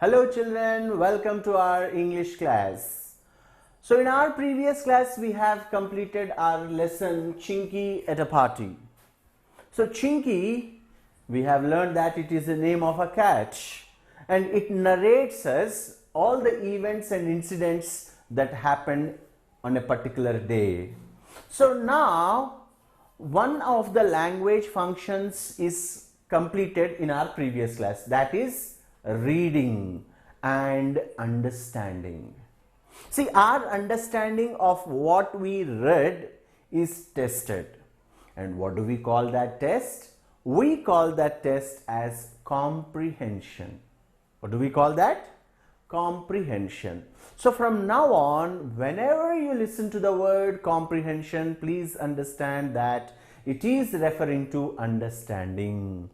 Hello children, welcome to our English class. So in our previous class we have completed our lesson Chinky at a party. So Chinky, we have learned that it is the name of a cat and it narrates us all the events and incidents that happened on a particular day. So now one of the language functions is completed in our previous class, that is reading and understanding. See, our understanding of what we read is tested. And what do we call that test? We call that test as comprehension. What do we call that? Comprehension. So from now on, whenever you listen to the word comprehension, please understand that it is referring to understanding.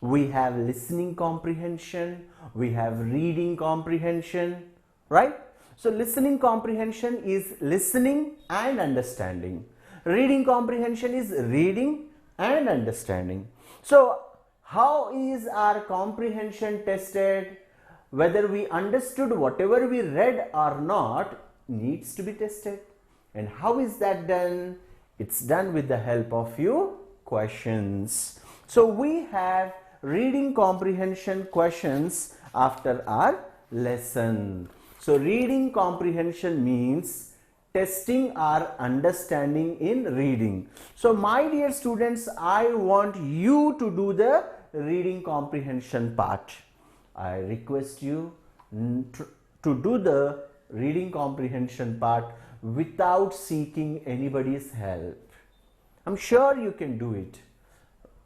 We have listening comprehension, we have reading comprehension, right? So listening comprehension is listening and understanding. Reading comprehension is reading and understanding. So how is our comprehension tested? Whether we understood whatever we read or not needs to be tested. And how is that done? It's done with the help of few questions. So we have reading comprehension questions after our lesson. So reading comprehension means testing our understanding in reading. So my dear students, I want you to do the reading comprehension part. I request you to do the reading comprehension part without seeking anybody's help. I'm sure you can do it.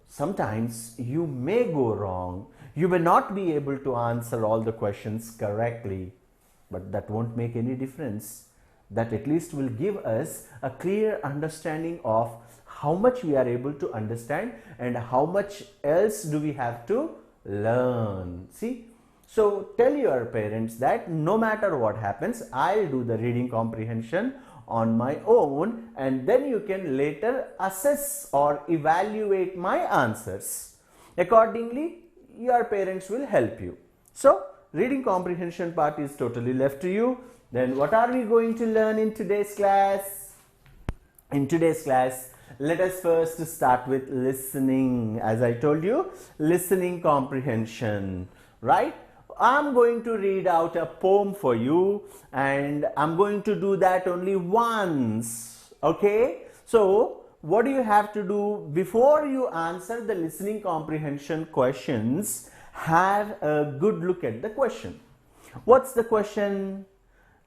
Sometimes you may go wrong. You may not be able to answer all the questions correctly, but that won't make any difference. That at least will give us a clear understanding of how much we are able to understand and how much else do we have to learn. See? So tell your parents that no matter what happens, I'll do the reading comprehension on my own, and then you can later assess or evaluate my answers. Accordingly, your parents will help you. So reading comprehension part is totally left to you. Then what are we going to learn in today's class? In today's class, let us first start with listening. As I told you, listening comprehension, right? I'm going to read out a poem for you and I'm going to do that only once, okay? So what do you have to do before you answer the listening comprehension questions? Have a good look at the question. What's the question?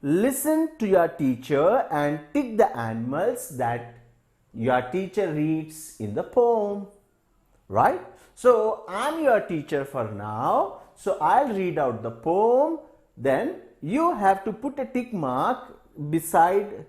Listen to your teacher and tick the animals that your teacher reads in the poem, right? So I'm your teacher for now. So I'll read out the poem, then you have to put a tick mark beside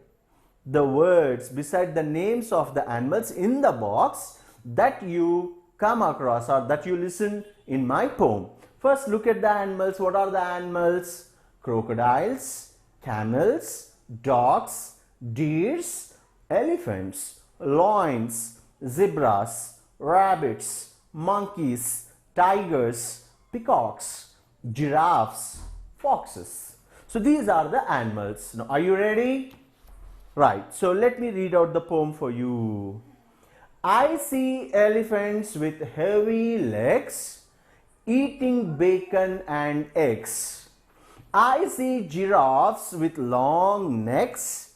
the words, beside the names of the animals in the box that you come across or that you listen in my poem. First look at the animals. What are the animals? Crocodiles, camels, dogs, deers, elephants, lions, zebras, rabbits, monkeys, tigers, peacocks, giraffes, foxes. So these are the animals. Now are you ready? Right. So let me read out the poem for you. I see elephants with heavy legs eating bacon and eggs. I see giraffes with long necks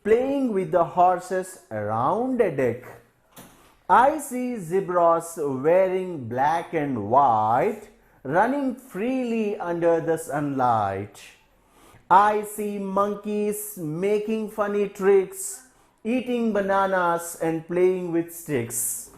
playing with the horses around a deck. I see zebras wearing black and white, running freely under the sunlight. I see monkeys making funny tricks, eating bananas and playing with sticks.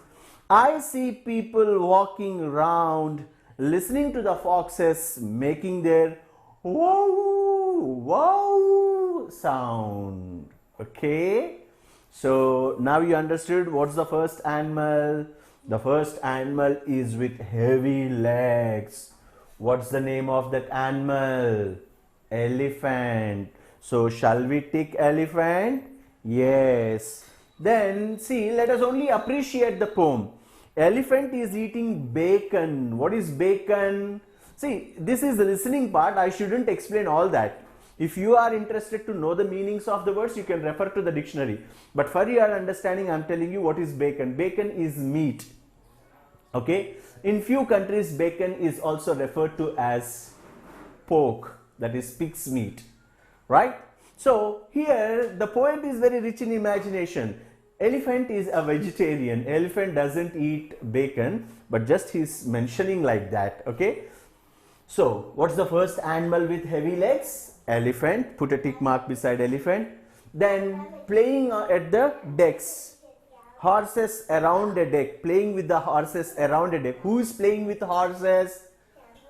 I see people walking around, listening to the foxes making their wow, wow sound. Okay? So now you understood what's the first animal. The first animal is with heavy legs. What's the name of that animal? Elephant. So shall we tick elephant? Yes. Then see, let us only appreciate the poem. Elephant is eating bacon. What is bacon? See, this is the listening part. I shouldn't explain all that. If you are interested to know the meanings of the words, you can refer to the dictionary. But for your understanding, I am telling you what is bacon. Bacon is meat. Okay. In few countries, bacon is also referred to as pork, that is pig's meat. Right? So here the poet is very rich in imagination. Elephant is a vegetarian. Elephant doesn't eat bacon, but just he's mentioning like that. Okay. So what's the first animal with heavy legs? Elephant. Put a tick mark beside elephant. Then playing at the decks. Horses around a deck. Playing with the horses around a deck. Who is playing with horses?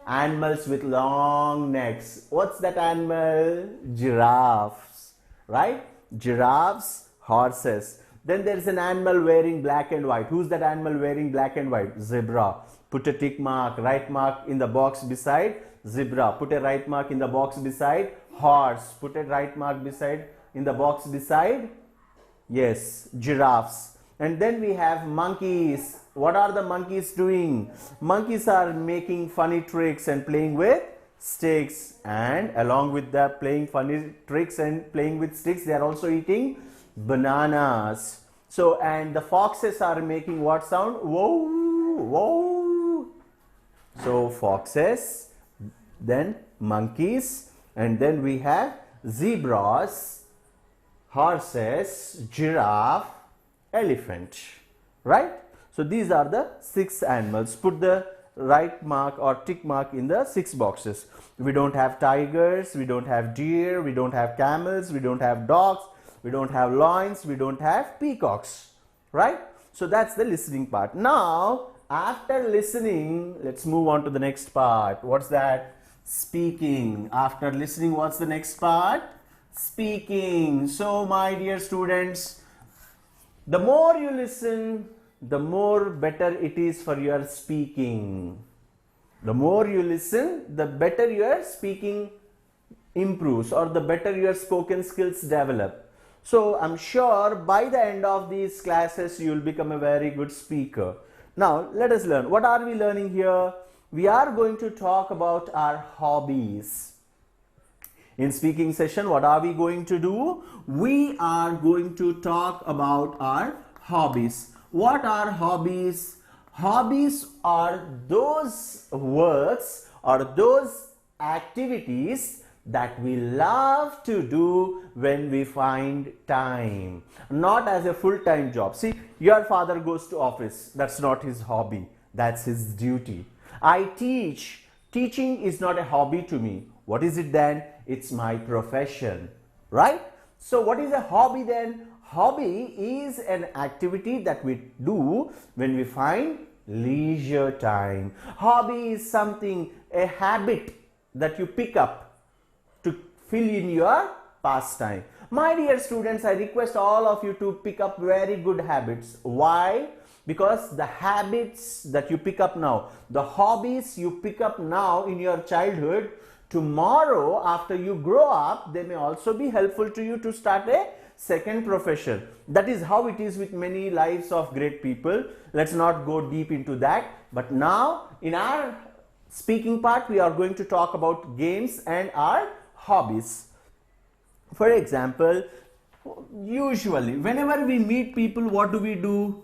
Animals with long necks. What's that animal? Giraffes. Right? Giraffes, horses. Then there is an animal wearing black and white. Who's that animal wearing black and white? Zebra. Put a tick mark, right mark in the box beside zebra. Put a right mark in the box beside horse. Put a right mark beside in the box beside, yes, giraffes. And then we have monkeys. What are the monkeys doing? Monkeys are making funny tricks and playing with sticks. And along with the playing funny tricks and playing with sticks, they are also eating bananas. So, and the foxes are making what sound? Whoa, whoa. So, foxes, then monkeys, and then we have zebras, horses, giraffe, elephant, right? So, these are the 6 animals. Put the right mark or tick mark in the 6 boxes. We don't have tigers, we don't have deer, we don't have camels, we don't have dogs, we don't have lions, we don't have peacocks, right? So that's the listening part. Now, after listening, let's move on to the next part. What's that? Speaking. After listening, what's the next part? Speaking. So, my dear students, the more you listen, the more better it is for your speaking. The more you listen, the better your speaking improves, or the better your spoken skills develop. So I'm sure by the end of these classes you will become a very good speaker. Now let us learn. What are we learning here? We are going to talk about our hobbies. In speaking session, what are we going to do? We are going to talk about our hobbies. What are hobbies? Hobbies are those works or those activities that we love to do when we find time, not as a full-time job. See, your father goes to office. That's not his hobby. That's his duty. I teach. Teaching is not a hobby to me. What is it then? It's my profession, right? So what is a hobby then? Hobby is an activity that we do when we find leisure time. Hobby is something, a habit that you pick up to fill in your pastime. My dear students, I request all of you to pick up very good habits. Why? Because the habits that you pick up now, the hobbies you pick up now in your childhood, tomorrow after you grow up, they may also be helpful to you to start a second profession. That is how it is with many lives of great people. Let's not go deep into that. But now in our speaking part, we are going to talk about games and our hobbies. For example, usually whenever we meet people, what do?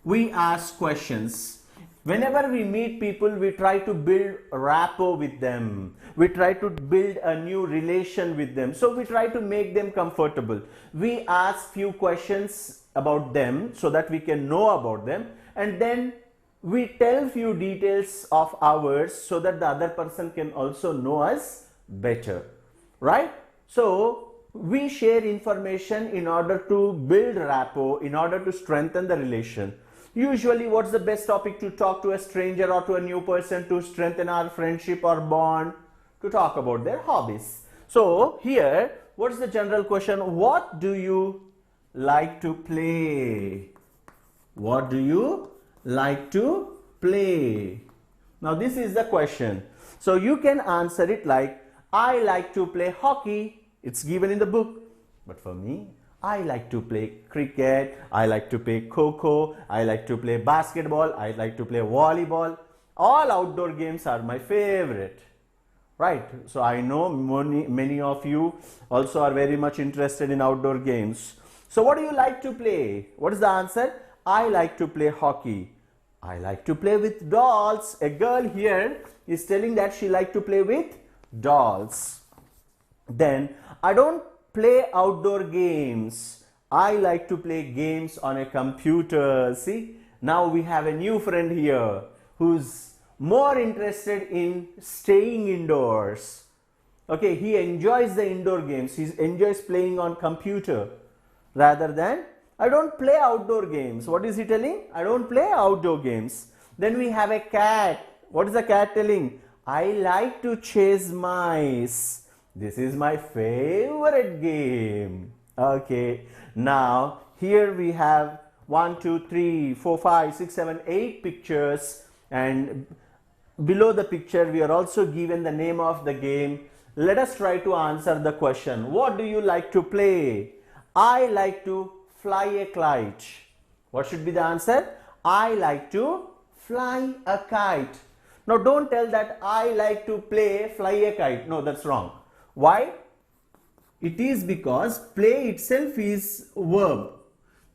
We ask questions. Whenever we meet people, we try to build rapport with them. We try to build a new relation with them. So we try to make them comfortable. We ask few questions about them so that we can know about them, and then we tell few details of ours so that the other person can also know us better, right? So we share information in order to build rapport, in order to strengthen the relation. Usually, what's the best topic to talk to a stranger or to a new person to strengthen our friendship or bond? To talk about their hobbies. So here, what's the general question? What do you like to play? What do you like to play? Now this is the question. So you can answer it like, I like to play hockey. It's given in the book. But for me, I like to play cricket, I like to play kho-kho, I like to play basketball, I like to play volleyball. All outdoor games are my favorite. Right, so I know many of you also are very much interested in outdoor games. So what do you like to play? What is the answer? I like to play hockey. I like to play with dolls. A girl here is telling that she like to play with dolls. Then I don't play outdoor games. I like to play games on a computer. See, now we have a new friend here who's more interested in staying indoors. Okay, he enjoys the indoor games. He enjoys playing on computer rather than I don't play outdoor games. What is he telling? I don't play outdoor games. Then we have a cat. What is the cat telling? I like to chase mice. This is my favorite game. Okay, now here we have 1, 2, 3, 4, 5, 6, 7, 8 pictures, and below the picture we are also given the name of the game. Let us try to answer the question. What do you like to play? I like to fly a kite. What should be the answer? I like to fly a kite. Now don't tell that I like to fly a kite. No, that's wrong. Why? It is because play itself is verb.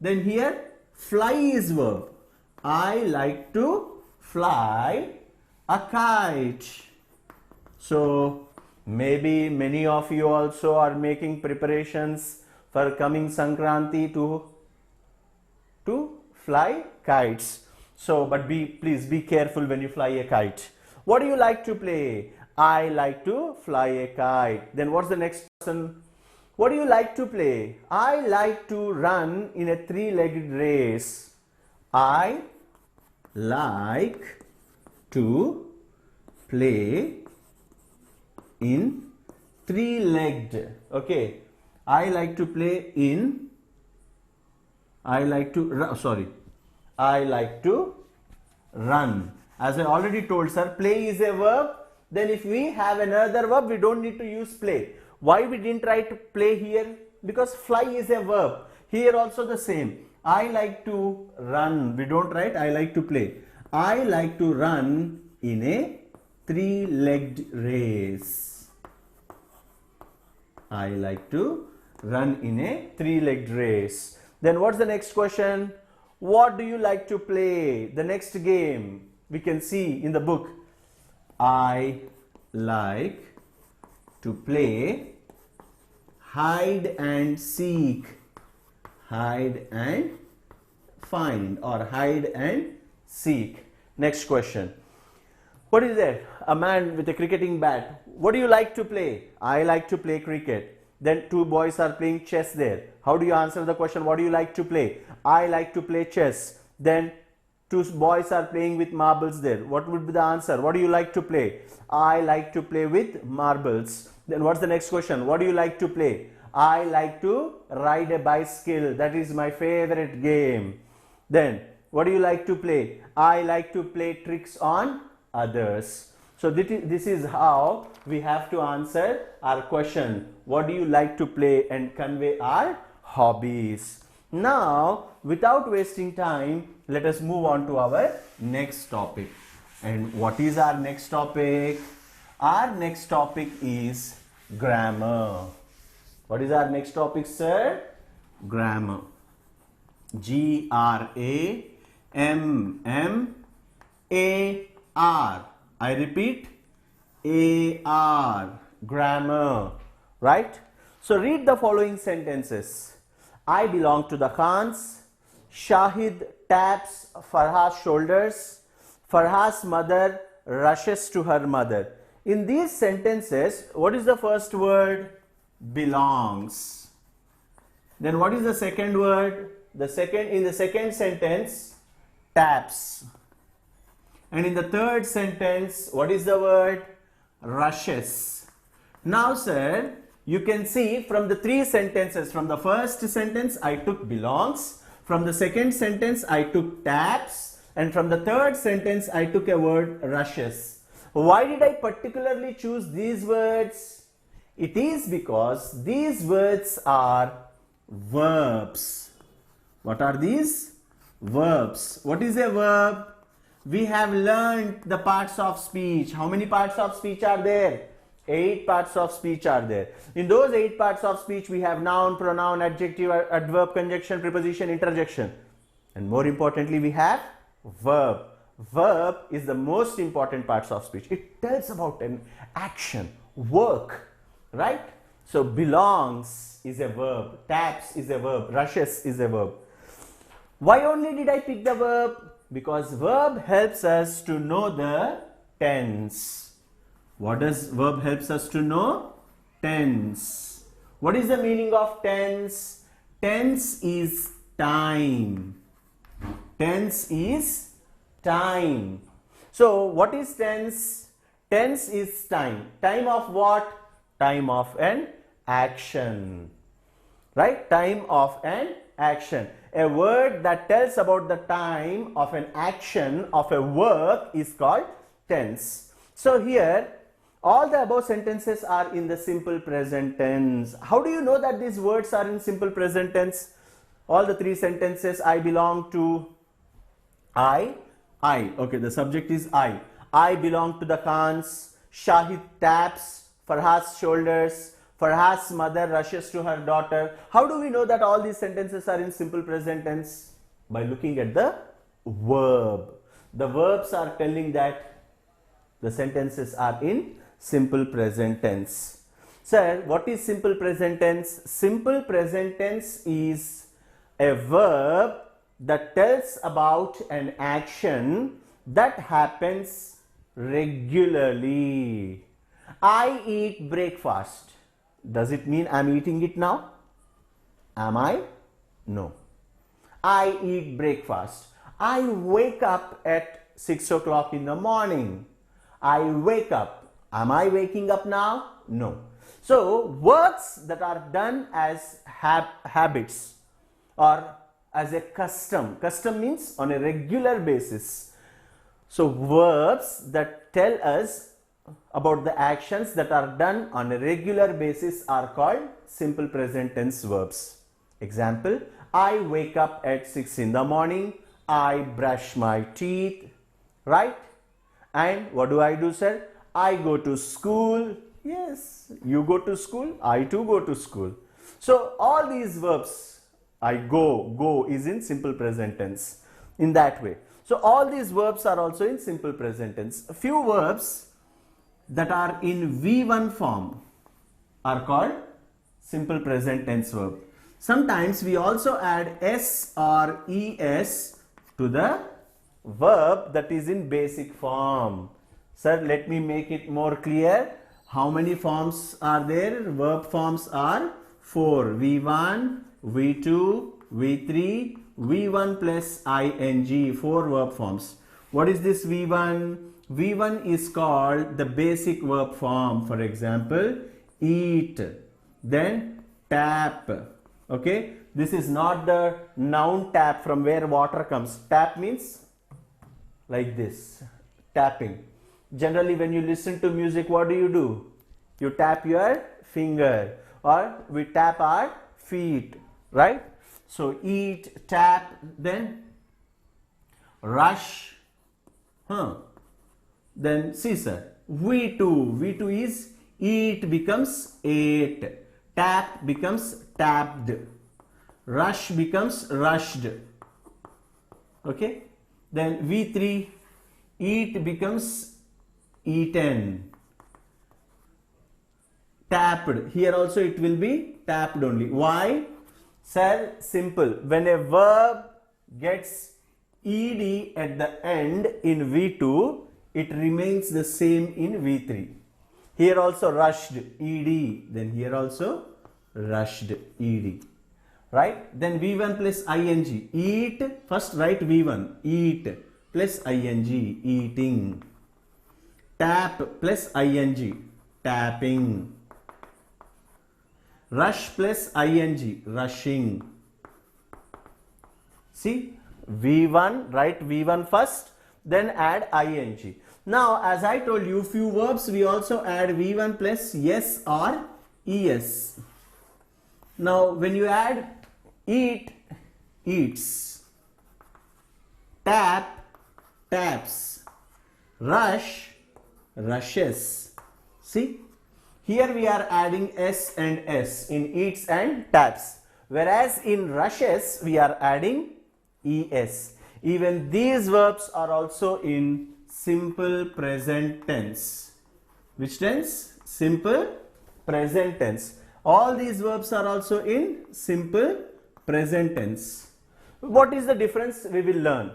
Then here fly is verb. I like to fly a kite. So maybe many of you also are making preparations for coming Sankranti to fly kites. So but please be careful when you fly a kite. What do you like to play? I like to fly a kite. Then what's the next question? What do you like to play? I like to run in a three-legged race. I like to play in three-legged. Okay, I like to play in. I like to run. As I already told, sir, play is a verb. Then if we have another verb, we don't need to use play. Why we didn't write play here? Because fly is a verb. Here also the same. I like to run. We don't write I like to play. I like to run in a three-legged race. I like to run in a three-legged race. Then what's the next question? What do you like to play? The next game we can see in the book. I like to play hide and seek, hide and find, or hide and seek. Next question. What is there? A man with a cricketing bat. What do you like to play? I like to play cricket. Then two boys are playing chess there. How do you answer the question? What do you like to play? I like to play chess. Then two boys are playing with marbles there. What would be the answer? What do you like to play? I like to play with marbles. Then what's the next question? What do you like to play? I like to ride a bicycle. That is my favorite game. Then what do you like to play? I like to play tricks on others. So this is how we have to answer our question. What do you like to play, and convey our hobbies. Now, without wasting time, let us move on to our next topic. And what is our next topic? Our next topic is grammar. What is our next topic, sir? Grammar. G-R-A-M-M-A-R. I repeat, A-R. Grammar. Right? So read the following sentences. I belong to the Khans. Shahid taps Farha's shoulders. Farha's mother rushes to her mother. In these sentences, what is the first word? Belongs. Then what is the second word? In the second sentence, taps. And in the third sentence, what is the word? Rushes. Now, sir, you can see from the three sentences. From the first sentence, I took belongs. From the second sentence, I took taps. And from the third sentence, I took a word rushes. Why did I particularly choose these words? It is because these words are verbs. What are these? Verbs. What is a verb? we have learned the parts of speech. How many parts of speech are there? 8 parts of speech are there. In those 8 parts of speech, we have noun, pronoun, adjective, adverb, conjunction, preposition, interjection. And more importantly, we have verb. Verb is the most important parts of speech. It tells about an action, work, right? So belongs is a verb, taps is a verb, rushes is a verb. Why only did I pick the verb? Because verb helps us to know the tense. What does verb helps us to know? Tense. What is the meaning of tense? Tense is time. Tense is time. So what is tense? Tense is time. Time of what? Time of an action. Right? Time of an action. A word that tells about the time of an action of a work is called tense. So here all the above sentences are in the simple present tense. How do you know that these words are in simple present tense? All the 3 sentences, I belong to I. Okay, the subject is I. I belong to the Khans. Shahid taps Farhad's shoulders. Farhad's mother rushes to her daughter. How do we know that all these sentences are in simple present tense? By looking at the verb. The verbs are telling that the sentences are in simple present tense. Sir, what is simple present tense? Simple present tense is a verb that tells about an action that happens regularly. I eat breakfast. Does it mean I'm eating it now? Am I? No. I eat breakfast. I wake up at 6 o'clock in the morning. I wake up. Am I waking up now? No. So, works that are done as habits or as a custom. Custom means on a regular basis. So, verbs that tell us about the actions that are done on a regular basis are called simple present tense verbs. Example, I wake up at 6 in the morning. I brush my teeth. Right? And what do I do, sir? I go to school. Yes, you go to school. I too go to school. So, all these verbs, I go is in simple present tense in that way. So, all these verbs are also in simple present tense. A few verbs that are in V1 form are called simple present tense verb. Sometimes we also add S or ES to the verb that is in basic form. Sir, let me make it more clear. How many forms are there? Verb forms are 4. V1, V2, V3, V1 plus ing. 4 verb forms. What is this V1? V1 is called the basic verb form. For example, eat, then tap. Okay, this is not the noun tap from where water comes. Tap means like this, tapping. Generally, when you listen to music, what do? You tap your finger, or we tap our feet, right? So, eat, tap, then rush, then see, sir, V2 is eat becomes ate, tap becomes tapped, rush becomes rushed. Okay, then V3, eat becomes eaten, tapped. Here also it will be tapped only. Why? Sir, simple. When a verb gets ed at the end in V2, it remains the same in V3. Here also rushed, ed. Then here also rushed, ed. Right? Then V1 plus ing. Eat. First write V1. Eat plus ing. Eating. Tap plus ing. Tapping. Rush plus ing. Rushing. See? V1, write V1 first, then add ing. Now, as I told you, few verbs we also add V1 plus yes or es. Now, when you add eat, eats, tap, taps. Rush, rushes. See, here we are adding s and s in eats and taps, whereas in rushes we are adding es. Even these verbs are also in simple present tense. Which tense? Simple present tense. All these verbs are also in simple present tense. What is the difference? We will learn,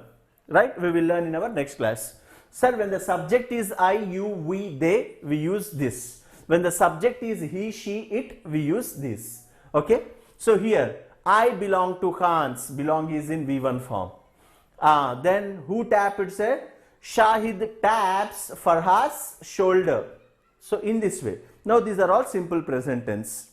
right? We will learn in our next class. Sir, when the subject is I, you, we, they, we use this. When the subject is he, she, it, we use this. Okay? So here, I belong to Hans. Belong is in V1 form. Then who tapped it said? Shahid taps Farhas shoulder. So in this way. Now these are all simple present tense.